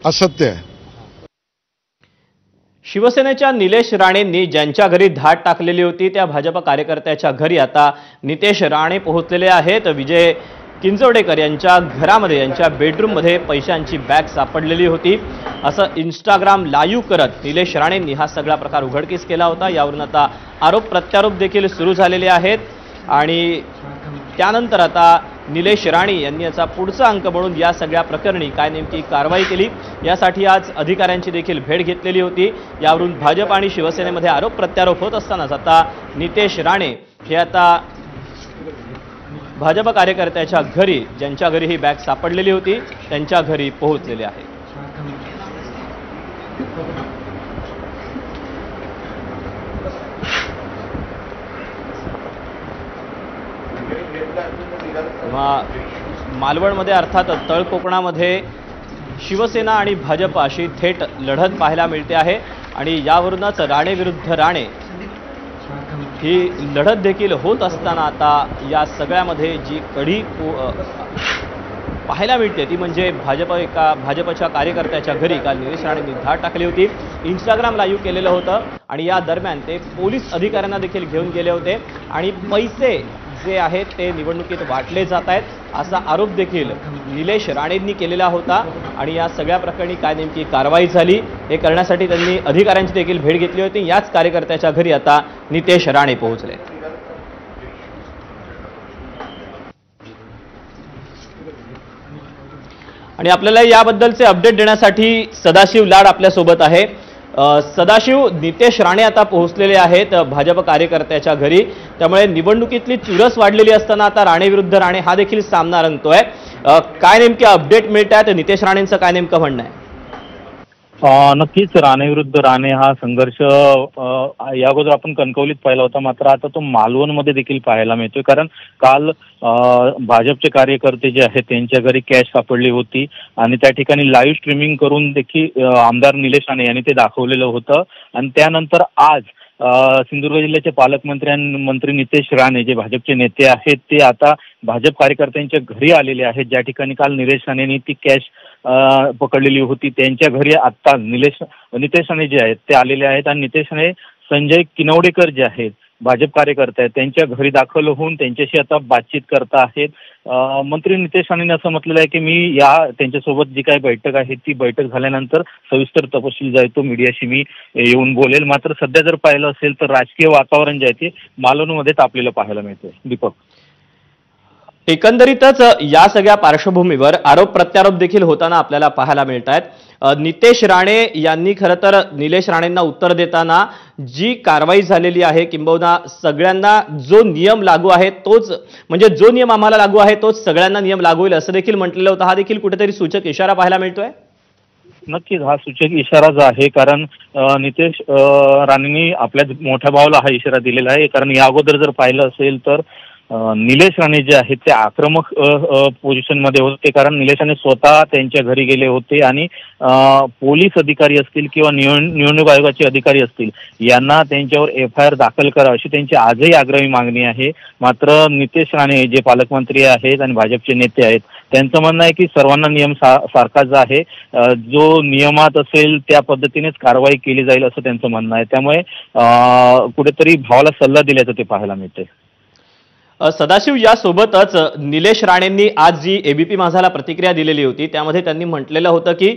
असत्य आहे। शिवसेनेच्या निलेश राणेंनी ज्यांच्या घरी धाड टाकलेली होती त्या भाजप कार्यकर्त्याच्या घरी आता नितेश राणे पोहोचलेले आहेत। विजय किंजवडेकर यांच्या घरामध्ये यांच्या बेडरूममध्ये पैशांची बॅग सापडलेली होती असं इंस्टाग्राम लाईव्ह करत निलेश राणेंनी हा सगळा प्रकार उघडकीस केला होता। यावरून आता आरोप प्रत्यारोप देखील सुरू झालेले आहेत आणि त्यानंतर आता निलेश राणे यांनी याचा पुढचा अंक म्हणून या सगळ्या प्रकरणी काय नेमकी कारवाई केली यासाठी आज अधिकाऱ्यांची देखील भेट घेतलेली होती। यावरून भाजप आणि शिवसेनेमध्ये आरोप प्रत्यारोप होत असतानाच आता नितेश राणे हे आता भाजप कार्यकर्त्याच्या घरी ज्यांच्या घरी ही बॅग सापडलेली होती त्यांच्या घरी पोहोचलेले आहेत। मालवणमध्ये अर्थात तळ कोकणामध्ये शिवसेना आणि भाजप अशी थेट लढत पाहायला मिळते आहे आणि यावरूनच राणे विरुद्ध राणे ही लढत देखील होत असताना आता या सगळ्यामध्ये जी कडी पाहायला मिळते ती म्हणजे भाजपच्या कार्यकर्त्याच्या घरी काल निलेश राणेंनी धाड टाकली होती। इंस्टाग्राम लाईव्ह केलेलं होतं आणि या दरम्यान ते पोलीस अधिकाऱ्यांना देखील घेऊन गेले होते आणि पैसे जे आहेत ते निवडणुकीत वाटले जात आहेत असा आरोप देखील निलेश राणेंनी केलेला होता आणि या सगळ्या प्रकरणी काय नेमकी कारवाई झाली हे करण्यासाठी त्यांनी अधिकाऱ्यांची देखील भेट घेतली होती। याच कार्यकर्त्याच्या घरी आता नितेश राणे पोहोचले आणि आपल्याला याबद्दलचे अपडेट देण्यासाठी सदाशिव लाड आपल्या सोबत आहे। सदाशिव, नितेश राणे आता पोहोचलेले आहेत भाजप कार्यकर्त्याच्या घरी, त्यामुळे निवडणुकीतली चुरस वाढलेली असताना आता राणे विरुद्ध राणे हा देखील सामना रंगतोय। काय नेमके अपडेट मिळतात, नितेश राणेंचं काय नेमकं म्हणणं आहे? नक्कीच राणे विरुद्ध राणे हा संघर्ष या अगोदर आपण कणकवलीत पाहिला होता, मात्र आता तो मालवणमध्ये देखील पाहायला मिळतोय। कारण काल भाजपचे कार्यकर्ते जे आहेत त्यांच्या घरी कॅश सापडली होती आणि त्या ठिकाणी लाईव्ह स्ट्रीमिंग करून देखील आमदार निलेश राणे यांनी ते दाखवलेलं होतं आणि त्यानंतर आज सिंधुदुर्ग जिल्ह्याचे पालकमंत्री आणि मंत्री नितेश राणे जे भाजपचे नेते आहेत ते आता भाजप कार्यकर्त्यांच्या घरी आलेले आहेत, ज्या ठिकाणी काल निलेश राणेंनी ती कॅश पकडलेली होती त्यांच्या घरी आता नितेश राणे जे आहेत ते आलेले आहेत आणि नितेश राणे संजय किनवडेकर जे आहेत भाजप कार्यकर्ते आहेत त्यांच्या घरी दाखल होऊन त्यांच्याशी आता बातचीत करता आहेत। मंत्री नितेश राणेंनी असं म्हटलेलं आहे की मी त्यांच्यासोबत जी काही बैठक आहे ती बैठक झाल्यानंतर सविस्तर तपशील जो आहे तो मीडियाशी मी येऊन बोलेल। मात्र सध्या जर पाहिलं असेल तर राजकीय वातावरण जे आहे ते मालवणमध्ये तापलेलं पाहायला मिळतंय। दीपक, एकंदरीतच या सगळ्या पार्श्वभूमीवर आरोप प्रत्यारोप देखील होताना आपल्याला पाहायला मिळत आहेत। नितेश राणे यांनी खरं तर निलेश राणेंना उत्तर देताना जी कारवाई झालेली आहे किंबहुना सगळ्यांना जो नियम लागू आहे तोच म्हणजे जो नियम आम्हाला लागू आहे तोच सगळ्यांना नियम लागू होईल असं देखील म्हटलेलं होतं। हा देखील कुठेतरी सूचक इशारा पाहायला मिळतोय। नक्कीच हा सूचक इशाराच आहे, कारण नितेश राणेंनी आपल्या मोठ्या भावाला हा इशारा दिलेला आहे। कारण या अगोदर जर पाहिलं असेल तर निलेश राणे जे आहेत ते आक्रमक पोझिशन मध्ये होते, कारण निलेश राणे स्वतः त्यांच्या घरी गेले होते आणि पोलीस अधिकारी असतील किंवा निवडणूक आयोगाचे अधिकारी असतील यांना त्यांच्यावर FIR दाखल करा अशी त्यांची आजही आग्रही मागणी आहे। मात्र नितेश राणे जे पालकमंत्री आहेत आणि भाजपचे नेते आहेत त्यांचं म्हणणं आहे की सर्वांना नियम सारखाच आहे, जो नियमात असेल त्या पद्धतीनेच कारवाई केली जाईल असं त्यांचं म्हणणं आहे। त्यामुळे कुठेतरी भावाला सल्ला दिल्याचं ते पाहायला मिळते। सदाशिव, यासोबतच निलेश राणेंनी आज जी ABP माझाला प्रतिक्रिया दिलेली होती त्यामध्ये त्यांनी म्हटलेलं होतं की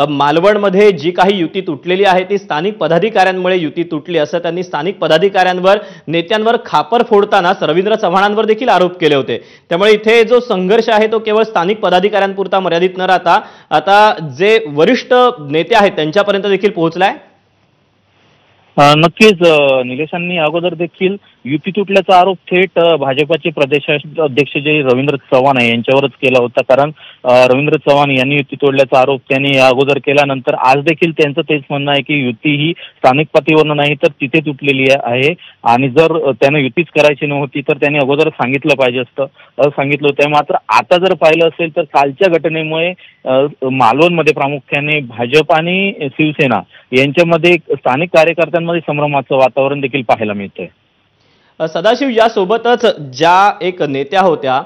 मालवणमध्ये जी काही युती तुटलेली आहे ती स्थानिक पदाधिकाऱ्यांमुळे युती तुटली असं त्यांनी स्थानिक पदाधिकाऱ्यांवर नेत्यांवर खापर फोडताना रवींद्र चव्हाणांवर देखील आरोप केले होते। त्यामुळे इथे जो संघर्ष आहे तो केवळ स्थानिक पदाधिकाऱ्यांपुरता मर्यादित न राहता आता जे वरिष्ठ नेते आहेत त्यांच्यापर्यंत देखील पोहोचलाय। नक्कीच निलेशांनी अगोदर देखील युती तुटल्याचा आरोप थेट भाजपाचे प्रदेशाध्यक्ष जे रवींद्र चव्हाण आहे यांच्यावरच केला होता, कारण रवींद्र चव्हाण यांनी युती तोडल्याचा आरोप त्यांनी या अगोदर केल्यानंतर आज देखील त्यांचं तेच म्हणणं आहे की युती ही स्थानिक पातळीवर नाही तर तिथे तुटलेली आहे आणि जर त्यानं युतीच करायची नव्हती तर त्यांनी अगोदर सांगितलं पाहिजे असतं सांगितलं होतं। मात्र आता जर पाहिलं असेल तर कालच्या घटनेमुळे मालवणमध्ये प्रामुख्याने भाजप आणि शिवसेना यांच्यामध्ये स्थानिक कार्यकर्त्यांमध्ये संभ्रमाचं वातावरण देखील पाहायला मिळतंय। सदाशिव, यासोबतच ज्या एक नेत्या होत्या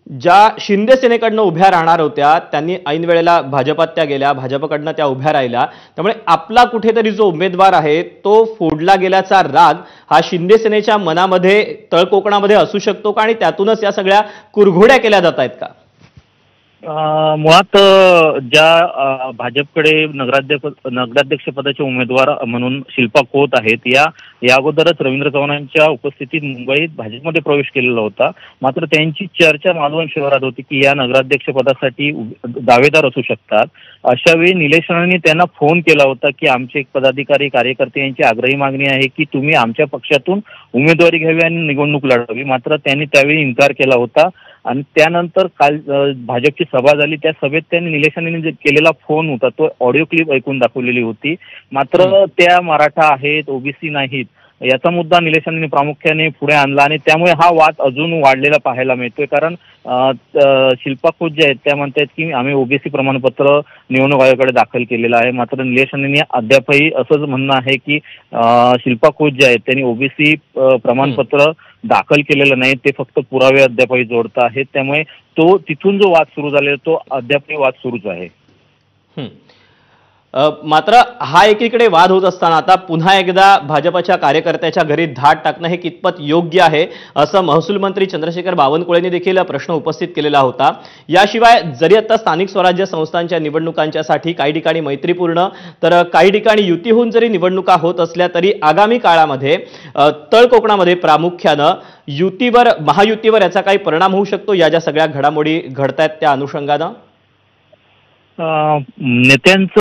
ज्या शिंदे सेनेकडनं उभ्या राहणार होत्या त्यांनी ऐन वेळेला भाजपात त्या गेल्या, भाजपकडनं त्या उभ्या राहिल्या, त्यामुळे आपला कुठेतरी जो उमेदवार आहे तो फोडला गेल्याचा राग हा शिंदे सेनेच्या मनामध्ये तळकोकणामध्ये असू शकतो का आणि त्यातूनच या सगळ्या कुरघोड्या केल्या जात आहेत का? मुळात ज्या भाजपकडे नगराध्यक्ष पदाचे उमेदवार म्हणून शिल्पा खोत आहेत, या अगोदरच रवींद्र चव्हाणांच्या उपस्थितीत मुंबईत भाजपमध्ये प्रवेश केलेला होता. मात्र त्यांची चर्चा मालवण शहरात होती की या नगराध्यक्ष पदासाठी दावेदार असू शकतात. अशा वेळी निलेश राणेंनी त्यांना फोन केला होता की आमचे एक पदाधिकारी कार्यकर्ते यांची आग्रही मागणी आहे की तुम्ही आमच्या पक्षातून उमेदवारी घ्यावी आणि निवडणूक लढवावी. मात्र त्यांनी त्यावेळी इन्कार केला होता आणि त्यानंतर काल भाजपची सभा झाली. त्या सभेत त्यांनी निलेश राणेंनी केलेला फोन होता तो ऑडिओ क्लिप ऐकून दाखवलेली होती. मात्र त्या मराठा आहेत, ओबीसी नाहीत याचा मुद्दा निलेश राणेंनी प्रामुख्याने पुढे आणला आणि त्यामुळे हा वाद अजून वाढलेला पाहायला मिळतोय. कारण शिल्पा खोत जे आहेत त्या म्हणतात की आम्ही ओबीसी प्रमाणपत्र निवडणूक आयोगाकडे दाखल केलेलं आहे. मात्र निलेश राणेंनी अद्यापही असंच म्हणणं आहे की शिल्पा खोत जे आहेत त्यांनी ओबीसी प्रमाणपत्र दाखल केलेलं नाही, ते फक्त पुरावे अद्यापही जोडत आहेत. त्यामुळे तो तिथून जो वाद सुरू झालेला तो अद्यापही वाद सुरूच आहे. मात्र हा एकीकडे वाद होत असताना आता पुन्हा एकदा भाजपच्या कार्यकर्त्याच्या घरी धाड टाकणं हे कितपत योग्य आहे असं महसूल मंत्री चंद्रशेखर बावनकुळेंनी देखील प्रश्न उपस्थित केलेला होता. याशिवाय जरी आता स्थानिक स्वराज्य संस्थांच्या निवडणुकांच्यासाठी काही ठिकाणी मैत्रीपूर्ण तर काही ठिकाणी युती होऊन जरी निवडणुका होत असल्या तरी आगामी काळामध्ये तळ कोकणामध्ये प्रामुख्यानं युतीवर महायुतीवर याचा काही परिणाम होऊ शकतो या ज्या सगळ्या घडामोडी घडतायत त्या अनुषंगानं नेत्यांचं